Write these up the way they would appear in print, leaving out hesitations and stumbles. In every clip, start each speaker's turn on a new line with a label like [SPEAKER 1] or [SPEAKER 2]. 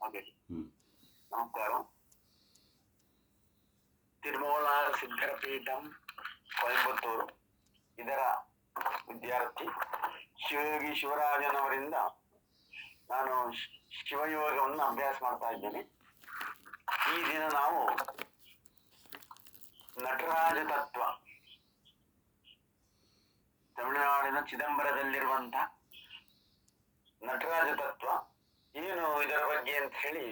[SPEAKER 1] Okay, ನಮಸ್ಕಾರ. ತಿರುಮಲ ಸಿದ್ಧಪೀಠಂ ಕೊಯಂಬತ್ತೂರು, ಇದರ ವಿದ್ಯಾರ್ಥಿ ಶಿವಯೋಗಿ ಶಿವರಾಜನವರಿಂದ ನಾನು ಶಿವಯೋಗವನ್ನು ಅಭ್ಯಾಸ ಮಾಡ್ತಾ ಇದ್ದೇನೆ. ಈ ದಿನ ನಾವು ನಟರಾಜ ತತ್ವ, ತಮಿಳುನಾಡಿನ ಚಿದಂಬರದಲ್ಲಿರುವಂತಹ ನಟರಾಜ ತತ್ವ ಏನು, ಇದರ ಬಗ್ಗೆ ಅಂತ ಹೇಳಿ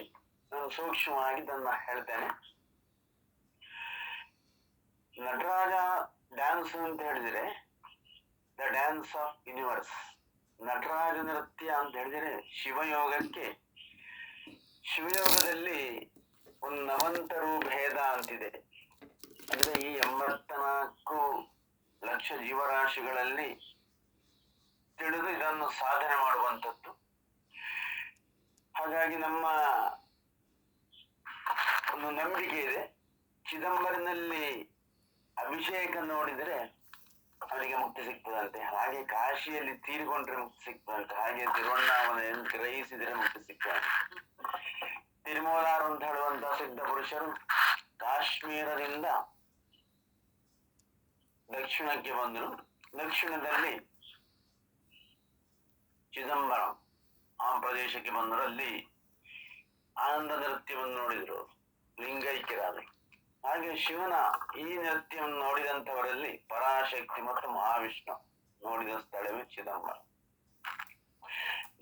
[SPEAKER 1] ನಾನು ಸೂಕ್ಷ್ಮವಾಗಿ ಇದನ್ನ ಹೇಳ್ತೇನೆ. ನಟರಾಜ ಡ್ಯಾನ್ಸ್ ಅಂತ ಹೇಳಿದ್ರೆ the dance of universe. Nataraja ನೃತ್ಯ ಅಂತ ಹೇಳಿದ್ರೆ ಶಿವಯೋಗಕ್ಕೆ, ಶಿವಯೋಗದಲ್ಲಿ ಒಂದು ನವಂತರು ಭೇದ ಅಂತಿದೆ. ಅಂದ್ರೆ ಈ 84 ಲಕ್ಷ ಜೀವರಾಶಿಗಳಲ್ಲಿ ತಿಳಿದು ಇದನ್ನು ಸಾಧನೆ ಮಾಡುವಂಥದ್ದು. ಹಾಗಾಗಿ ನಮ್ಮ ಒಂದು ನಂಬಿಕೆ ಇದೆ, ಚಿದಂಬರನಲ್ಲಿ ಅಭಿಷೇಕ ನೋಡಿದ್ರೆ ಅವನಿಗೆ ಮುಕ್ತಿ ಸಿಗ್ತದಂತೆ, ಹಾಗೆ ಕಾಶಿಯಲ್ಲಿ ತೀರಿಕೊಂಡ್ರೆ ಮುಕ್ತಿ ಸಿಗ್ತದಂತೆ, ಹಾಗೆ ತಿರುವಣ್ಣಾಮಲೆಯನ್ನು ಗ್ರಹಿಸಿದ್ರೆ ಮುಕ್ತಿ ಸಿಗ್ತದಂತೆ. ತಿರುಮಲಾರು ಅಂತ ಹೇಳುವಂತಹ ಸಿದ್ಧ ಪುರುಷರು ಕಾಶ್ಮೀರದಿಂದ ದಕ್ಷಿಣಕ್ಕೆ ಬಂದರು. ದಕ್ಷಿಣದಲ್ಲಿ ಚಿದಂಬರಂ ಆ ಪ್ರದೇಶಕ್ಕೆ ಬಂದರು. ಅಲ್ಲಿ ಆನಂದ ನೃತ್ಯವನ್ನು ನೋಡಿದ್ರು, ಲಿಂಗೈಕ್ಯರಾದರು. ಹಾಗೆ ಶಿವನ ಈ ನೃತ್ಯವನ್ನು ನೋಡಿದಂಥವರಲ್ಲಿ ಪರಾಶಕ್ತಿ ಮತ್ತು ಮಹಾವಿಷ್ಣು ನೋಡಿದ ಸ್ಥಳವೇ ಚಿದಂಬರ.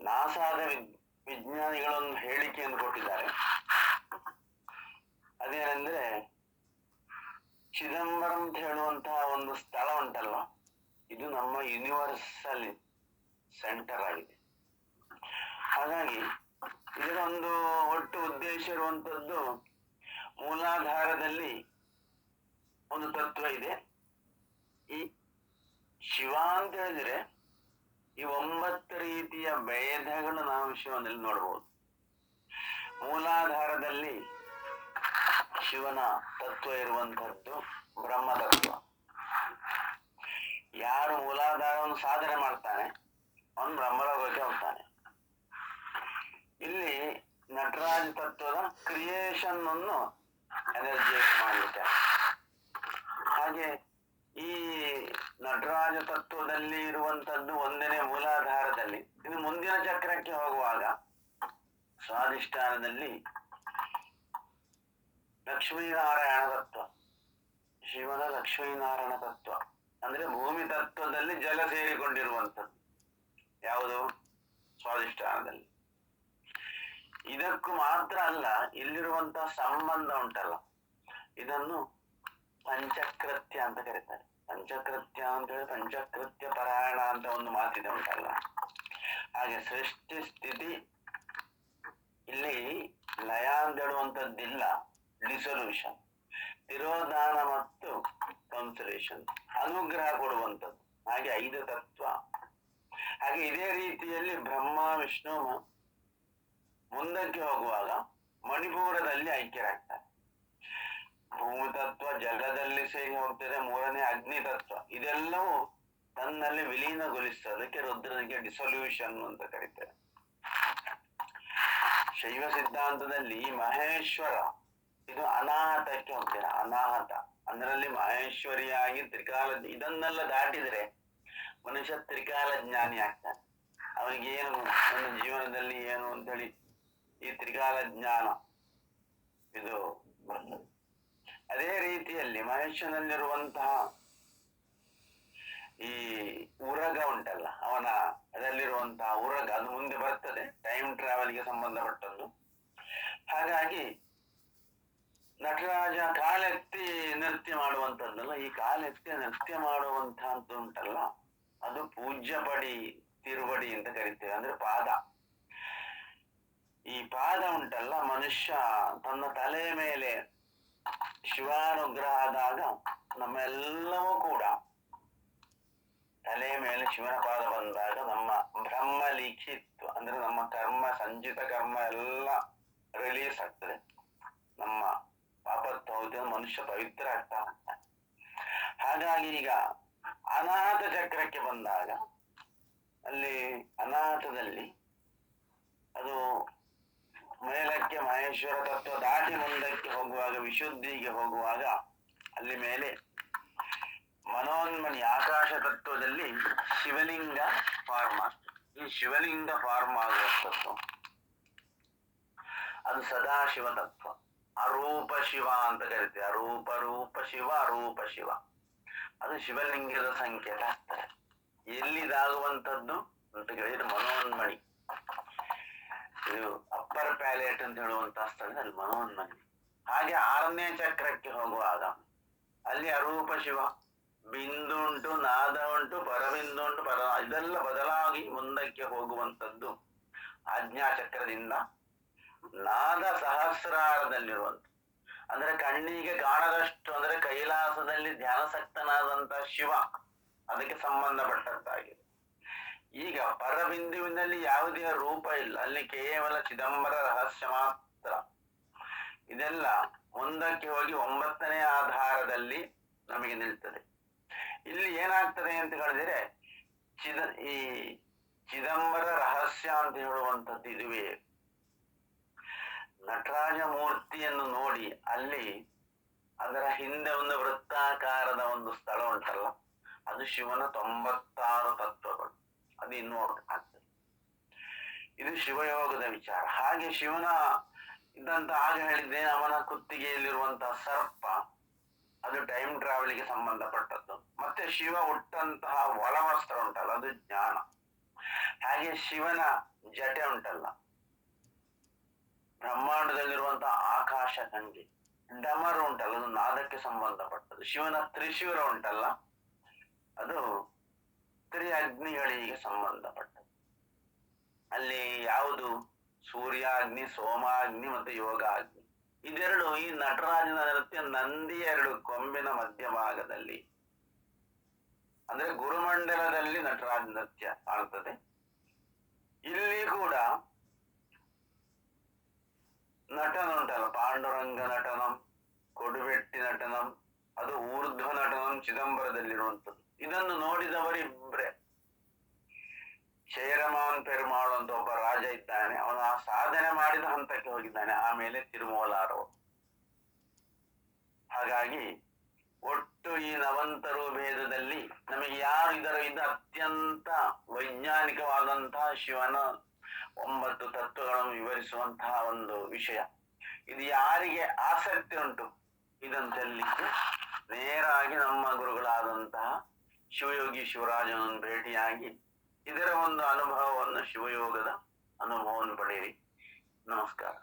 [SPEAKER 1] ನಾಸಾದ ವಿಜ್ಞಾನಿಗಳೊಂದು ಹೇಳಿಕೆಯನ್ನು ಕೊಟ್ಟಿದ್ದಾರೆ. ಅದೇನೆಂದ್ರೆ, ಚಿದಂಬರಂ ಅಂತ ಹೇಳುವಂತಹ ಒಂದು ಸ್ಥಳ ಉಂಟಲ್ಲ, ಇದು ನಮ್ಮ ಯೂನಿವರ್ಸಲ್ ಸೆಂಟರ್ ಆಗಿದೆ. ಹಾಗಾಗಿ ಇದರ ಒಂದು ಒಟ್ಟು ಉದ್ದೇಶ ಇರುವಂತದ್ದು, ಮೂಲಾಧಾರದಲ್ಲಿ ಒಂದು ತತ್ವ ಇದೆ. ಈ ಶಿವ ಅಂತ ಹೇಳಿದ್ರೆ ಈ 9 ರೀತಿಯ ಭೇದಗಳು ನಾವು ಶಿವನಲ್ಲಿ ನೋಡ್ಬೋದು. ಮೂಲಾಧಾರದಲ್ಲಿ ಶಿವನ ತತ್ವ ಇರುವಂತಹದ್ದು ಬ್ರಹ್ಮ ತತ್ವ. ಯಾರು ಮೂಲಾಧಾರವನ್ನು ಸಾಧನೆ ಮಾಡ್ತಾನೆ ಅವನು ಬ್ರಹ್ಮಲೋಕಕ್ಕೆ ಹೋಗ್ತಾನೆ. ಇಲ್ಲಿ ನಟರಾಜ ತತ್ವದ ಕ್ರಿಯೇಷನ್ ಅನ್ನು ಎನರ್ಜೈಸ್ ಮಾಡಲಿಕ್ಕೆ. ಹಾಗೆ ಈ ನಟರಾಜ ತತ್ವದಲ್ಲಿ ಇರುವಂತದ್ದು ಒಂದನೇ ಮೂಲಾಧಾರದಲ್ಲಿ. ಇದು ಮುಂದಿನ ಚಕ್ರಕ್ಕೆ ಹೋಗುವಾಗ ಸ್ವಾಧಿಷ್ಠಾನದಲ್ಲಿ ಲಕ್ಷ್ಮೀನಾರಾಯಣ ತತ್ವ, ಶಿವನ ಲಕ್ಷ್ಮೀನಾರಾಯಣ ತತ್ವ ಅಂದ್ರೆ ಭೂಮಿ ತತ್ವದಲ್ಲಿ ಜಲ ಸೇರಿಕೊಂಡಿರುವಂಥದ್ದು ಯಾವುದು, ಸ್ವಾಧಿಷ್ಠಾನದಲ್ಲಿ. ಇದಕ್ಕೂ ಮಾತ್ರ ಅಲ್ಲ, ಇಲ್ಲಿರುವಂತಹ ಸಂಬಂಧ ಉಂಟಲ್ಲ, ಇದನ್ನು ಪಂಚಕೃತ್ಯ ಅಂತ ಕರೀತಾರೆ. ಪಂಚಕೃತ್ಯ ಅಂತ ಹೇಳಿ ಪಂಚಕೃತ್ಯ ಪರಾಯಣ ಅಂತ ಒಂದು ಮಾತಿದೆ ಉಂಟಲ್ಲ. ಹಾಗೆ ಸೃಷ್ಟಿ ಸ್ಥಿತಿ, ಇಲ್ಲಿ ಲಯ ಅಂತ ಹೇಳುವಂಥದ್ದಿಲ್ಲ, ಡಿಸೊಲ್ಯೂಷನ್, ತಿರೋಧಾನ ಮತ್ತು ಕನ್ಸಲೇಷನ್, ಅನುಗ್ರಹ ಕೊಡುವಂಥದ್ದು. ಹಾಗೆ 5 ತತ್ವ. ಹಾಗೆ ಇದೇ ರೀತಿಯಲ್ಲಿ ಬ್ರಹ್ಮ ವಿಷ್ಣು ಮುಂದಕ್ಕೆ ಹೋಗುವಾಗ ಮಣಿಪುರದಲ್ಲಿ ಐಕ್ಯರಾಗ್ತಾರೆ. ಭೂಮಿ ತತ್ವ ಜಲದಲ್ಲಿ ಸೇರಿ ಹೋಗ್ತದೆ. 3ನೇ ಅಗ್ನಿ ತತ್ವ, ಇದೆಲ್ಲವೂ ತನ್ನಲ್ಲಿ ವಿಲೀನಗೊಳಿಸ್ತದೆ. ಅದಕ್ಕೆ ರುದ್ರನಿಗೆ ಡಿಸೊಲ್ಯೂಷನ್ ಅಂತ ಕರೀತಾರೆ. ಶೈವ ಸಿದ್ಧಾಂತದಲ್ಲಿ ಮಹೇಶ್ವರ ಇದು ಅನಾಹತಕ್ಕೆ ಹೋಗ್ತಾರೆ. ಅನಾಹತ ಅದರಲ್ಲಿ ಮಹೇಶ್ವರಿಯಾಗಿ ತ್ರಿಕಾಲ, ಇದನ್ನೆಲ್ಲ ದಾಟಿದ್ರೆ ಮನುಷ್ಯ ತ್ರಿಕಾಲ ಜ್ಞಾನಿ ಆಗ್ತಾನೆ. ಅವನಿಗೇನು ನನ್ನ ಜೀವನದಲ್ಲಿ ಏನು ಅಂತೇಳಿ ಈ ತ್ರಿಕಾಲ ಜ್ಞಾನ ಇದು ಬರ್ತದೆ. ಅದೇ ರೀತಿಯಲ್ಲಿ ಮನುಷ್ಯನಲ್ಲಿರುವಂತಹ ಈ ಉರಗ ಉಂಟಲ್ಲ, ಅವನ ಅದರಲ್ಲಿರುವಂತಹ ಉರಗ ಅದು ಮುಂದೆ ಬರ್ತದೆ, ಟೈಮ್ ಟ್ರಾವೆಲ್ಗೆ ಸಂಬಂಧಪಟ್ಟದ್ದು. ಹಾಗಾಗಿ ನಟರಾಜ ಕಾಲೆತ್ತಿ ನೃತ್ಯ ಮಾಡುವಂಥದ್ದಲ್ಲ, ಈ ಕಾಲೆತ್ತಿ ನೃತ್ಯ ಮಾಡುವಂತಹದ್ದು ಉಂಟಲ್ಲ, ಅದು ಪೂಜ್ಯ ಪಡಿ ತಿರುವಡಿ ಅಂತ ಕರಿತೇವೆ. ಅಂದ್ರೆ ಪಾದ. ಈ ಪಾದ ಉಂಟಲ್ಲ, ಮನುಷ್ಯ ತನ್ನ ತಲೆಯ ಮೇಲೆ ಶಿವಾನುಗ್ರಹ ಆದಾಗ ನಮ್ಮೆಲ್ಲವೂ ಕೂಡ ತಲೆಯ ಮೇಲೆ ಶಿವನ ಪಾದ ಬಂದಾಗ ನಮ್ಮ ಬ್ರಹ್ಮ ಲಿಖಿತ್ವ ಅಂದ್ರೆ ನಮ್ಮ ಕರ್ಮ, ಸಂಚಿತ ಕರ್ಮ ಎಲ್ಲ ರಿಲೀಸ್ ಆಗ್ತದೆ. ನಮ್ಮ ಪಾಪತ್ವ ಹೋದ ಮನುಷ್ಯ ಪವಿತ್ರ ಆಗ್ತಾ ಹೋಗ್ತಾನೆ. ಹಾಗಾಗಿ ಈಗ ಅನಾಹತ ಚಕ್ರಕ್ಕೆ ಬಂದಾಗ ಅಲ್ಲಿ ಅನಾಹತದಲ್ಲಿ ಅದು ಮೇಲಕ್ಕೆ ಆಕೆ ಮಹೇಶ್ವರ ತತ್ವ ದಾಟಿ ಮುಂದಕ್ಕೆ ಹೋಗುವಾಗ, ವಿಶುದ್ಧಿಗೆ ಹೋಗುವಾಗ, ಅಲ್ಲಿ ಮೇಲೆ ಮನೋನ್ಮಣಿ ಆಕಾಶ ತತ್ವದಲ್ಲಿ ಶಿವಲಿಂಗ ಫಾರ್ಮ್ ಆಗ್ತದೆ. ಈ ಶಿವಲಿಂಗ ಫಾರ್ಮ್ ಆಗುವಂಥದ್ದು ಅದು ಸದಾಶಿವ ತತ್ವ. ಅರೂಪ ಶಿವ ಅಂತ ಕರಿತೀವಿ. ಅರೂಪ ರೂಪ ಶಿವ, ಅರೂಪ ಶಿವ, ಅದು ಶಿವಲಿಂಗದ ಸಂಕೇತ ಆಗ್ತದೆ. ಎಲ್ಲಿದಾಗುವಂಥದ್ದು ಅಂತ ಕೇಳಿದ್ರೆ ಮನೋನ್ಮಣಿ, ಇದು ಅಪ್ಪರ್ ಪ್ಯಾಲೇಟ್ ಅಂತ ಹೇಳುವಂತಹ ಸ್ಥಳದಲ್ಲಿ ಮನೋನ್ಮಣಿ. ಹಾಗೆ 6ನೇ ಚಕ್ರಕ್ಕೆ ಹೋಗುವಾಗ ಅಲ್ಲಿ ಅರೂಪ ಶಿವ, ಬಿಂದು ಉಂಟು, ನಾದ ಉಂಟು, ಪರಬಿಂದು ಉಂಟು, ಇದೆಲ್ಲ ಬದಲಾಗಿ ಮುಂದಕ್ಕೆ ಹೋಗುವಂಥದ್ದು ಆಜ್ಞಾಚಕ್ರದಿಂದ ನಾದ ಸಹಸ್ರಾರದಲ್ಲಿರುವಂತ, ಅಂದ್ರೆ ಕಣ್ಣಿಗೆ ಕಾಣದಷ್ಟು, ಅಂದ್ರೆ ಕೈಲಾಸದಲ್ಲಿ ಧ್ಯಾನಸಕ್ತನಾದಂತ ಶಿವ, ಅದಕ್ಕೆ ಸಂಬಂಧಪಟ್ಟದ್ದಾಗಿದೆ. ಈಗ ಪರಬಿಂದುವಿನಲ್ಲಿ ಯಾವುದೇ ರೂಪ ಇಲ್ಲ, ಅಲ್ಲಿ ಕೇವಲ ಚಿದಂಬರ ರಹಸ್ಯ ಮಾತ್ರ. ಇದೆಲ್ಲ ಮುಂದಕ್ಕೆ ಹೋಗಿ 9ನೇ ಆಧಾರದಲ್ಲಿ ನಮಗೆ ನಿಲ್ತದೆ. ಇಲ್ಲಿ ಏನಾಗ್ತದೆ ಅಂತ ಹೇಳಿದ್ರೆ, ಈ ಚಿದಂಬರ ರಹಸ್ಯ ಅಂತ ಹೇಳುವಂಥದ್ದು ಇದುವೇ. ನಟರಾಜ ಮೂರ್ತಿಯನ್ನು ನೋಡಿ ಅಲ್ಲಿ ಅದರ ಹಿಂದೆ ಒಂದು ವೃತ್ತಾಕಾರದ ಒಂದು ಸ್ಥಳ ಉಂಟಲ್ಲ, ಅದು ಶಿವನ 96 ತತ್ವಗಳು. ಅದು ಇನ್ನೂ ಆಗ್ತದೆ. ಇದು ಶಿವಯೋಗದ ವಿಚಾರ. ಹಾಗೆ ಶಿವನ ಇದ್ದಂತ ಆಗ ಹೇಳಿದ್ದೇನೆ, ಅವನ ಕುತ್ತಿಗೆಯಲ್ಲಿರುವಂತಹ ಸರ್ಪ ಅದು ಟೈಮ್ ಟ್ರಾವೆಲ್ಗೆ ಸಂಬಂಧಪಟ್ಟದ್ದು. ಮತ್ತೆ ಶಿವ ಹುಟ್ಟಂತಹ ಒಳವಸ್ತ್ರ ಉಂಟಲ್ಲ, ಅದು ಜ್ಞಾನ. ಹಾಗೆ ಶಿವನ ಜಟೆ ಉಂಟಲ್ಲ, ಬ್ರಹ್ಮಾಂಡದಲ್ಲಿರುವಂತಹ ಆಕಾಶ ಗಂಗೆ. ಡಮರು ಉಂಟಲ್ಲ, ಅದು ನಾದಕ್ಕೆ ಸಂಬಂಧಪಟ್ಟದ್ದು. ಶಿವನ ತ್ರಿಶೂಲ ಉಂಟಲ್ಲ, ಅದು ಅಗ್ನಿಗಳಿಗೆ ಸಂಬಂಧಪಟ್ಟದ್ದು. ಅಲ್ಲಿ ಯಾವುದು ಸೂರ್ಯಾಗ್ನಿ, ಸೋಮಾಗ್ನಿ ಮತ್ತು ಯೋಗಾಗ್ನಿ, ಇದೆರಡು ಈ ನಟರಾಜನ ನೃತ್ಯ ನಂದಿ 2 ಕೊಂಬಿನ ಮಧ್ಯಭಾಗದಲ್ಲಿ, ಅಂದ್ರೆ ಗುರುಮಂಡಲದಲ್ಲಿ ನಟರಾಜ ನೃತ್ಯ ಕಾಣುತ್ತದೆ. ಇಲ್ಲಿ ಕೂಡ ನಟನ ಉಂಟಲ್ಲ, ಪಾಂಡುರಂಗ ನಟನಂ, ಕೊಡುಬೆಟ್ಟಿ ನಟನಂ, ಅದು ಊರ್ಧ್ವ ನಟನಂ ಚಿದಂಬರದಲ್ಲಿರುವಂಥದ್ದು. ಇದನ್ನು ನೋಡಿದವರಿಬ್ಬರೇ. ಶೇರಮಾನ್ ಪೆರುಮಾಳು ಅಂತ ಒಬ್ಬ ರಾಜ ಇದ್ದಾನೆ, ಅವನು ಆ ಸಾಧನೆ ಮಾಡಿದ ಹಂತಕ್ಕೆ ಹೋಗಿದ್ದಾನೆ, ಆಮೇಲೆ ತಿರುಮೂಲಾರವರು. ಹಾಗಾಗಿ ಒಟ್ಟು ಈ ನವಂತರು ಭೇದದಲ್ಲಿ ನಮಗೆ ಯಾರು ಇದು ಅತ್ಯಂತ ವೈಜ್ಞಾನಿಕವಾದಂತಹ ಶಿವನ 9 ತತ್ವಗಳನ್ನು ವಿವರಿಸುವಂತಹ ಒಂದು ವಿಷಯ. ಇದು ಯಾರಿಗೆ ಆಸಕ್ತಿ ಉಂಟು ಇದನ್ನು ಚೆಲ್ಲಿಕ್ಕೆ ನೇರಾಗಿ ನಮ್ಮ ಗುರುಗಳಾದಂತಹ ಶಿವಯೋಗಿ ಶಿವರಾಜನನ್ನು ಭೇಟಿಯಾಗಿ ಇದರ ಒಂದು ಅನುಭವವನ್ನು, ಶಿವಯೋಗದ ಅನುಭವವನ್ನು ಪಡೆಯಿರಿ. ನಮಸ್ಕಾರ.